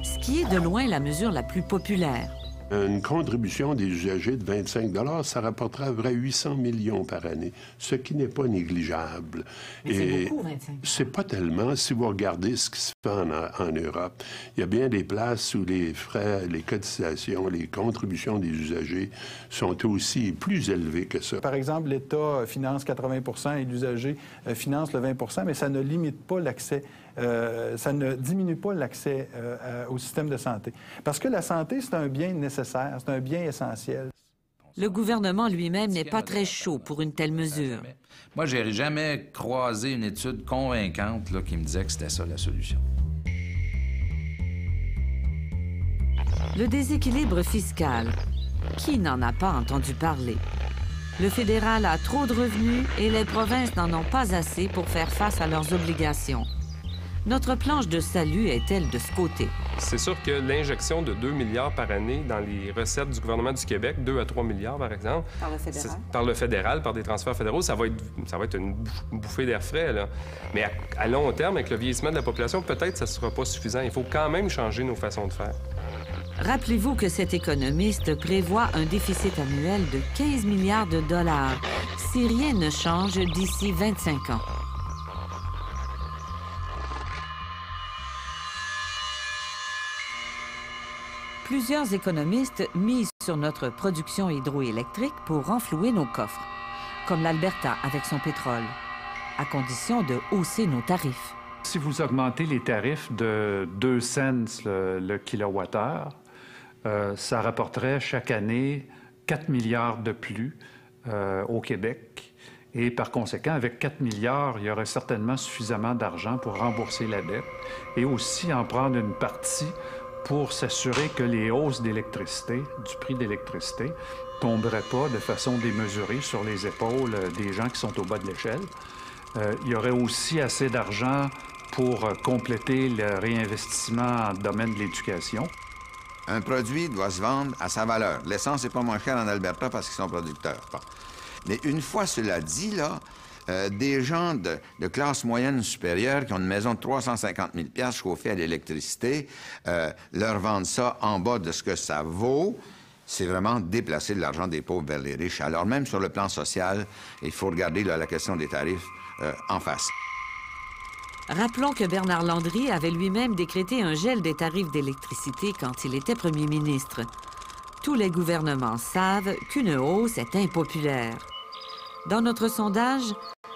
ce qui est de loin la mesure la plus populaire. Une contribution des usagers de 25 $, ça rapporterait à vrai 800 millions par année, ce qui n'est pas négligeable. Mais c'est beaucoup, 25 $. C'est pas tellement, si vous regardez ce qui se fait en Europe. Il y a bien des places où les frais, les cotisations, les contributions des usagers sont aussi plus élevés que ça. Par exemple, l'État finance 80 et l'usager finance le 20 mais ça ne limite pas l'accès, ça ne diminue pas l'accès au système de santé. Parce que la santé, c'est un bien nécessaire. C'est un bien essentiel. Le gouvernement lui-même n'est pas très chaud pour une telle mesure. Moi, je n'ai jamais croisé une étude convaincante là, qui me disait que c'était ça la solution. Le déséquilibre fiscal. Qui n'en a pas entendu parler? Le fédéral a trop de revenus et les provinces n'en ont pas assez pour faire face à leurs obligations. Notre planche de salut est-elle de ce côté? C'est sûr que l'injection de 2 milliards par année dans les recettes du gouvernement du Québec, 2 à 3 milliards par exemple, par le fédéral, par le fédéral, par des transferts fédéraux, ça va être une bouffée d'air frais, là. Mais à long terme, avec le vieillissement de la population, peut-être que ça ne sera pas suffisant. Il faut quand même changer nos façons de faire. Rappelez-vous que cet économiste prévoit un déficit annuel de 15 milliards de dollars si rien ne change d'ici 25 ans. Plusieurs économistes misent sur notre production hydroélectrique pour renflouer nos coffres, comme l'Alberta avec son pétrole, à condition de hausser nos tarifs. Si vous augmentez les tarifs de 2 cents le kilowattheure, ça rapporterait chaque année 4 milliards de plus au Québec. Et par conséquent, avec 4 milliards, il y aurait certainement suffisamment d'argent pour rembourser la dette et aussi en prendre une partie pour s'assurer que les hausses d'électricité, du prix d'électricité, ne tomberaient pas de façon démesurée sur les épaules des gens qui sont au bas de l'échelle. Il y aurait aussi assez d'argent pour compléter le réinvestissement dans le domaine de l'éducation. Un produit doit se vendre à sa valeur. L'essence n'est pas moins chère en Alberta parce qu'ils sont producteurs. Bon. Mais une fois cela dit, là, des gens de classe moyenne supérieure qui ont une maison de 350 000 chauffée à l'électricité, leur vendre ça en bas de ce que ça vaut, c'est vraiment déplacer de l'argent des pauvres vers les riches. Alors même sur le plan social, il faut regarder là, la question des tarifs en face. Rappelons que Bernard Landry avait lui-même décrété un gel des tarifs d'électricité quand il était premier ministre. Tous les gouvernements savent qu'une hausse est impopulaire. Dans notre sondage,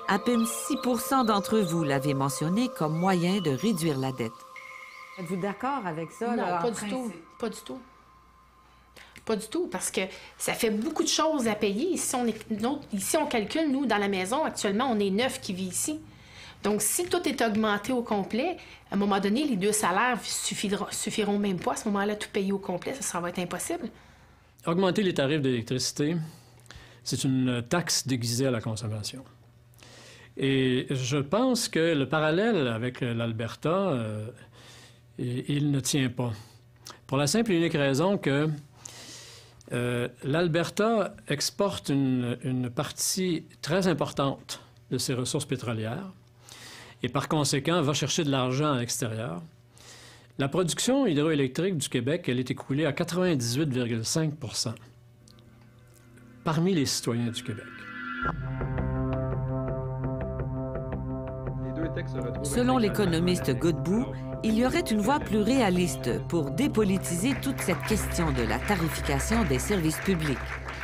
à peine 6 % d'entre vous l'avaient mentionné comme moyen de réduire la dette. Êtes-vous d'accord avec ça? Non, là, pas du tout. Pas du tout. Pas du tout, parce que ça fait beaucoup de choses à payer. Ici, on calcule, nous, dans la maison, actuellement, on est 9 qui vit ici. Donc, si tout est augmenté au complet, à un moment donné, les 2 salaires suffiront même pas. À ce moment-là, tout payer au complet, ça va être impossible. Augmenter les tarifs d'électricité, c'est une taxe déguisée à la consommation. Et je pense que le parallèle avec l'Alberta, il ne tient pas. Pour la simple et unique raison que l'Alberta exporte une partie très importante de ses ressources pétrolières et par conséquent va chercher de l'argent à l'extérieur. La production hydroélectrique du Québec, elle est écoulée à 98,5 % parmi les citoyens du Québec. Selon l'économiste Godbout, il y aurait une voie plus réaliste pour dépolitiser toute cette question de la tarification des services publics.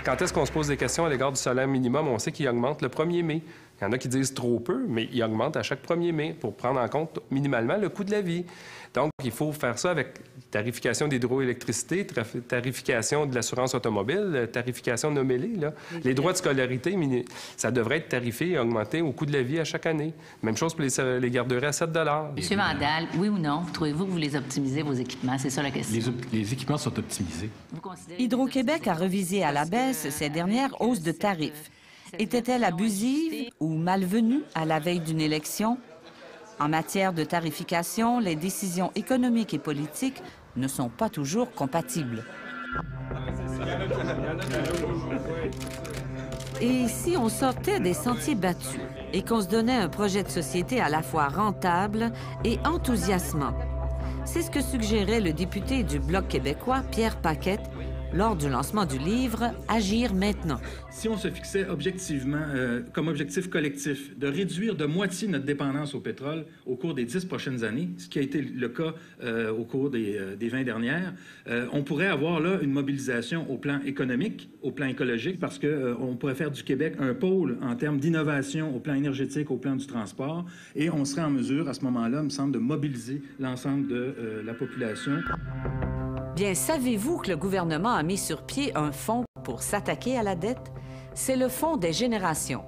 Quand est-ce qu'on se pose des questions à l'égard du salaire minimum? On sait qu'il augmente le 1er mai. Il y en a qui disent trop peu, mais il augmente à chaque 1er mai pour prendre en compte minimalement le coût de la vie. Donc, il faut faire ça avec tarification d'hydroélectricité, tarification de l'assurance automobile, tarification nommez-les, là. Les droits de scolarité, ça devrait être tarifé et augmenté au coût de la vie à chaque année. Même chose pour les garderies à 7 $. Monsieur Vandal, oui ou non, trouvez-vous que vous les optimisez, vos équipements? C'est ça la question. Les équipements sont optimisés. Hydro-Québec a revisé à la baisse ses dernières hausses de tarifs. Était-elle abusive ou malvenue à la veille d'une élection? En matière de tarification, les décisions économiques et politiques ne sont pas toujours compatibles. Et si on sortait des sentiers battus et qu'on se donnait un projet de société à la fois rentable et enthousiasmant? C'est ce que suggérait le député du Bloc québécois, Pierre Paquette, lors du lancement du livre « Agir maintenant ». Si on se fixait objectivement, comme objectif collectif, de réduire de moitié notre dépendance au pétrole au cours des 10 prochaines années, ce qui a été le cas au cours des 20 dernières, on pourrait avoir là une mobilisation au plan économique, au plan écologique, parce qu'on pourrait faire du Québec un pôle en termes d'innovation au plan énergétique, au plan du transport, et on serait en mesure, à ce moment-là, me semble, de mobiliser l'ensemble de la population. Bien, savez-vous que le gouvernement a mis sur pied un fonds pour s'attaquer à la dette? C'est le Fonds des générations.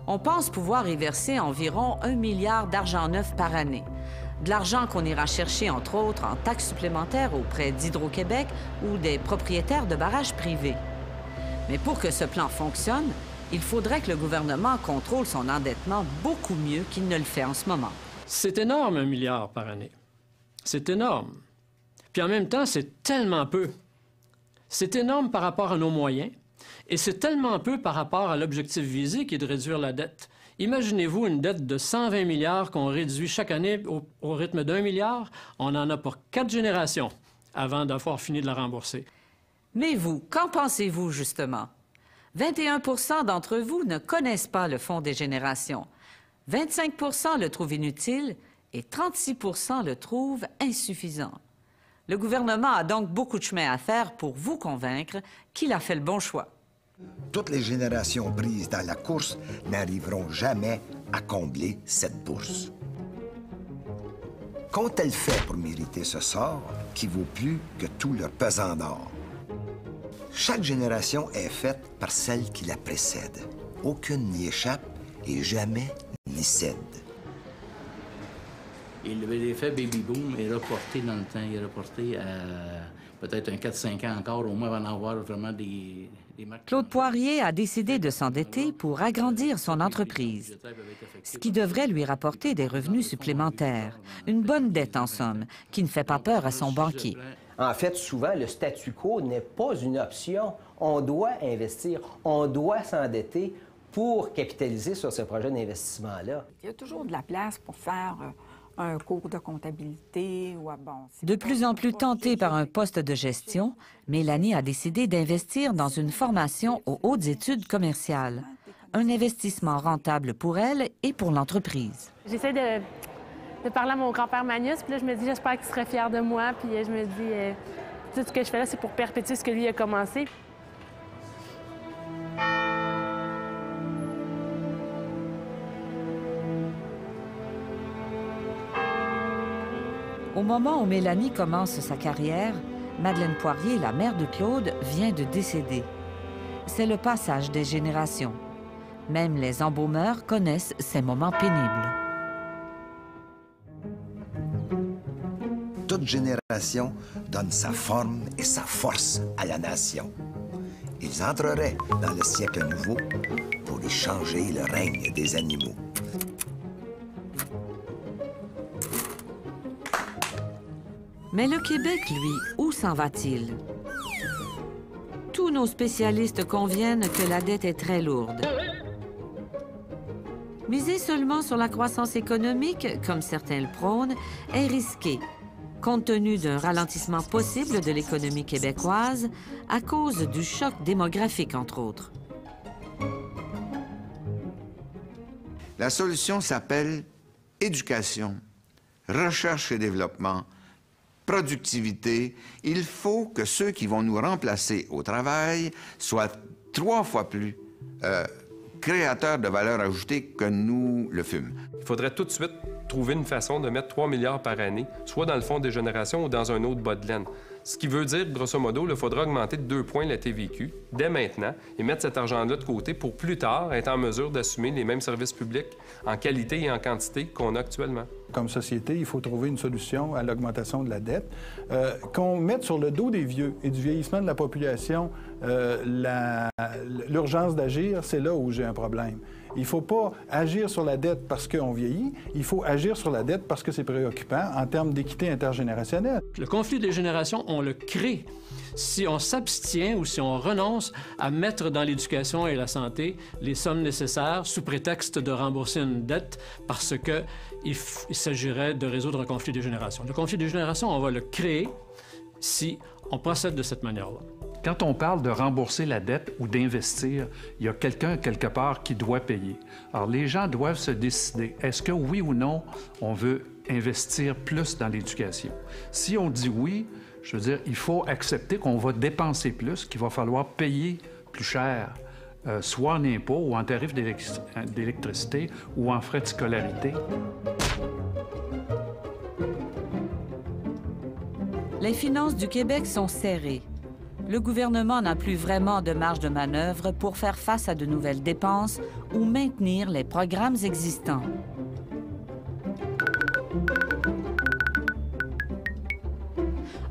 On pense pouvoir y verser environ 1 milliard d'argent neuf par année. De l'argent qu'on ira chercher, entre autres, en taxes supplémentaires auprès d'Hydro-Québec ou des propriétaires de barrages privés. Mais pour que ce plan fonctionne, il faudrait que le gouvernement contrôle son endettement beaucoup mieux qu'il ne le fait en ce moment. C'est énorme, 1 milliard par année. C'est énorme. Puis en même temps, c'est tellement peu. C'est énorme par rapport à nos moyens et c'est tellement peu par rapport à l'objectif visé qui est de réduire la dette. Imaginez-vous une dette de 120 milliards qu'on réduit chaque année au rythme d'1 milliard. On en a pour 4 générations avant d'avoir fini de la rembourser. Mais vous, qu'en pensez-vous justement? 21 % d'entre vous ne connaissent pas le Fonds des générations. 25 % le trouvent inutile et 36 % le trouvent insuffisant. Le gouvernement a donc beaucoup de chemin à faire pour vous convaincre qu'il a fait le bon choix. Toutes les générations prises dans la course n'arriveront jamais à combler cette bourse. Qu'ont-elles fait pour mériter ce sort qui vaut plus que tout leur pesant d'or? Chaque génération est faite par celle qui la précède. Aucune n'y échappe et jamais n'y cède. Et l'effet baby-boom est reporté dans le temps. Il est reporté à peut-être un 4-5 ans encore, au moins, avant d'en avoir vraiment des marques. Claude Poirier a décidé de s'endetter pour agrandir son entreprise, ce qui devrait lui rapporter des revenus supplémentaires. Une bonne dette, en somme, qui ne fait pas peur à son banquier. En fait, souvent, le statu quo n'est pas une option. On doit investir, on doit s'endetter pour capitaliser sur ce projet d'investissement-là. Il y a toujours de la place pour faire un cours de comptabilité ou De plus en plus tentée par un poste de gestion, Mélanie a décidé d'investir dans une formation aux hautes études commerciales. Un investissement rentable pour elle et pour l'entreprise. J'essaie de parler à mon grand-père Magnus, puis là, je me dis, j'espère qu'il serait fier de moi, puis je me dis, tout ce que je fais là, c'est pour perpétuer ce que lui a commencé. Au moment où Mélanie commence sa carrière, Madeleine Poirier, la mère de Claude, vient de décéder. C'est le passage des générations. Même les embaumeurs connaissent ces moments pénibles. Toute génération donne sa forme et sa force à la nation. Ils entreraient dans le siècle nouveau pour y changer le règne des animaux. Mais le Québec, lui, où s'en va-t-il? Tous nos spécialistes conviennent que la dette est très lourde. Miser seulement sur la croissance économique, comme certains le prônent, est risqué, compte tenu d'un ralentissement possible de l'économie québécoise à cause du choc démographique, entre autres. La solution s'appelle éducation, recherche et développement, productivité. Il faut que ceux qui vont nous remplacer au travail soient 3 fois plus créateurs de valeur ajoutée que nous le fûmes. Il faudrait tout de suite trouver une façon de mettre 3 milliards par année, soit dans le fonds des générations ou dans un autre bas de laine. Ce qui veut dire, grosso modo, il faudra augmenter de 2 points la TVQ dès maintenant et mettre cet argent-là de côté pour plus tard être en mesure d'assumer les mêmes services publics en qualité et en quantité qu'on a actuellement. Comme société, il faut trouver une solution à l'augmentation de la dette. Qu'on mette sur le dos des vieux et du vieillissement de la population l'urgence d'agir, c'est là où j'ai un problème. Il ne faut pas agir sur la dette parce qu'on vieillit, il faut agir sur la dette parce que c'est préoccupant en termes d'équité intergénérationnelle. Le conflit des générations, on le crée si on s'abstient ou si on renonce à mettre dans l'éducation et la santé les sommes nécessaires sous prétexte de rembourser une dette parce qu'il s'agirait de résoudre un conflit des générations. Le conflit des générations, on va le créer si on procède de cette manière-là. Quand on parle de rembourser la dette ou d'investir, il y a quelqu'un quelque part qui doit payer. Alors, les gens doivent se décider. Est-ce que oui ou non, on veut investir plus dans l'éducation? Si on dit oui, je veux dire, il faut accepter qu'on va dépenser plus, qu'il va falloir payer plus cher, soit en impôts ou en tarifs d'électricité ou en frais de scolarité. Les finances du Québec sont serrées. Le gouvernement n'a plus vraiment de marge de manœuvre pour faire face à de nouvelles dépenses ou maintenir les programmes existants.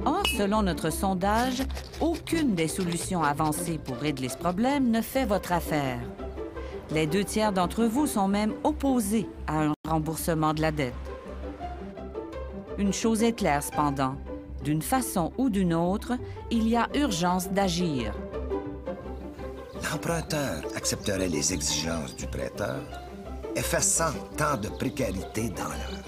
Or, selon notre sondage, aucune des solutions avancées pour régler ce problème ne fait votre affaire. Les 2/3 d'entre vous sont même opposés à un remboursement de la dette. Une chose est claire cependant. D'une façon ou d'une autre, il y a urgence d'agir. L'emprunteur accepterait les exigences du prêteur, effaçant tant de précarité dans l'heure.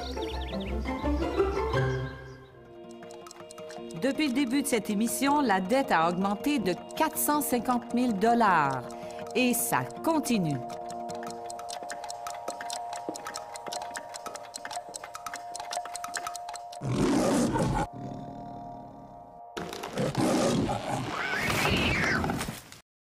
Depuis le début de cette émission, la dette a augmenté de 450 000 $ et ça continue.